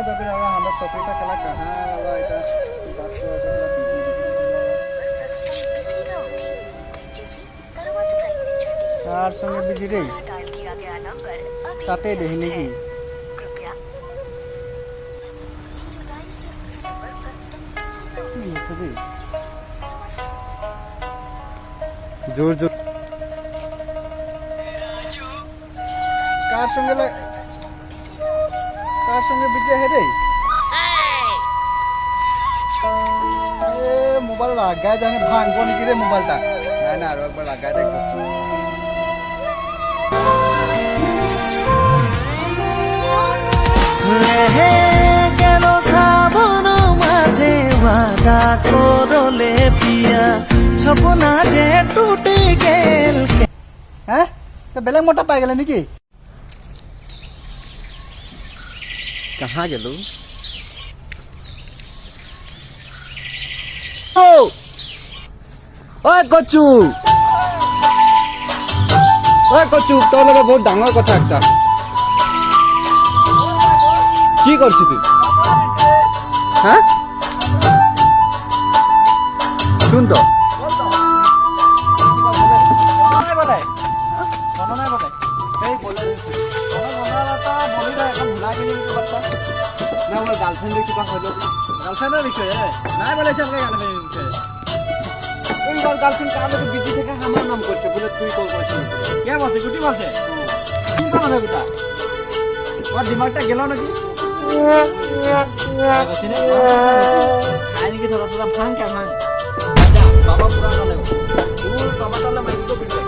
जाबे और हमरा सफेटा कला कहां रवा इटा बात को कार संगे बिजी रे काटे दे नेकी जोर जोर कार संगे बिजी है रे ए मोबाइल लागाय जाने भांगबो नेकी रे मोबाइलटा ना ना आरो एकबार लागाय देखो হে কেন শ্রাবণ মাঝে ওয়াদা করলে পিয়া সপনা যে টুটে গেল हैं तो बेलंग मोटा पाई गेले नेकी कहां गेलु ओ ओए कचू তোর লগে বহুত ডাঙর কথা একটা কি করছিস তুই হ্যাঁ শুন তো গার্লফ্রেন্ডের কিবা হলো গার্লফ্রেন্ডের বিষয়ে নাই বলেছে আমাকে গার্লফ্রেন্ডের বিষয়ে ওই গার্লফ্রেন্ড কার লোক বিজি থেকে আমার নাম করছে বলে তুই কল করছিস কে বলছে গুটি বলছে কি কথা গুটা ওর দিমাগটা গেল নাকি খাই নাকি থোড়া থোড়া ভাঙ কে ভাঙ বাবা পুরা না লেগো তোর বাবা তাহলে মাইক তো বিটবে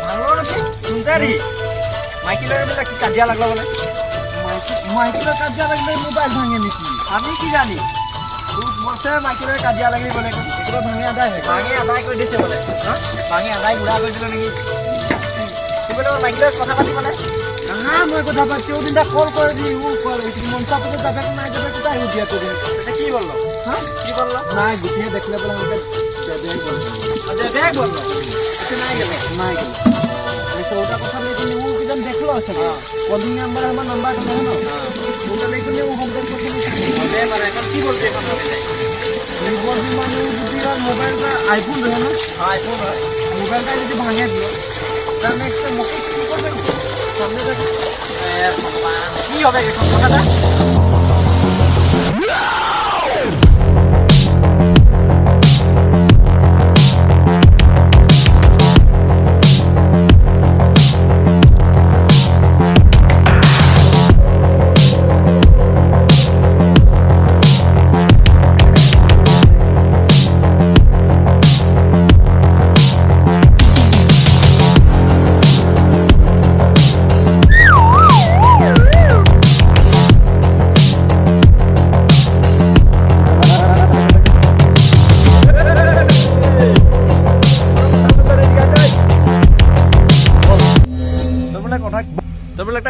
ভালো নাকি সুন্দরী মাইকি লগে বলে কি কাজিয়া লাগলো বলে মাইকি লগে কাজিয়া লাগলে মোবাইল ভাঙে নাকি আমি কি জানি তুই মোরছে মাইকি লগে কাজিয়া লাগলি বলে এগুলো ভাঙে আদায় করে দিছে বলে হ্যাঁ ভাঙে আদায় গুড়া করে দিল নাকি তুই বলে মাইকি লগে কথা পাতি বলে না মই কথা পাচ্ছি ওদিনটা কল করে দি ও কল হইছে মনটা পড়ে যাবে না যাবে কোথায় উঠিয়া করে এটা কি বললো হ্যাঁ কি বললো না গুটিয়ে দেখলে বলে আমাকে দেখ বললো আচ্ছা দেখ বললো কিছু নাই গেল ওটা কথা লেগে ও কিজন দেখলো আছে কলিং নাম্বার আমার নাম্বারটা দাও না ওটা লেগে ও কন্টাক্ট করতে হবে মানে এখন কি বলতে এখন হবে এই বলবি মানে যদি মোবাইলটা আইফোন রহে না আইফোন মোবাইলটা যদি ভাঙে দিও তাহলে নেক্সট মকে কি করবে সামনে দেখ কি হবে এখন কথাটা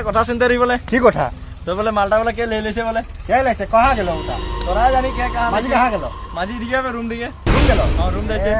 কথা শুনতে রি বলে কি কথা তো বলে মালটা বলে কে লেছে বলে কে লেছে কহা গেল ওটা তোরা জানি কে কহা মাঝি কহা গেল মাঝি দিকে রুম গেল হ্যাঁ রুম দিয়েছে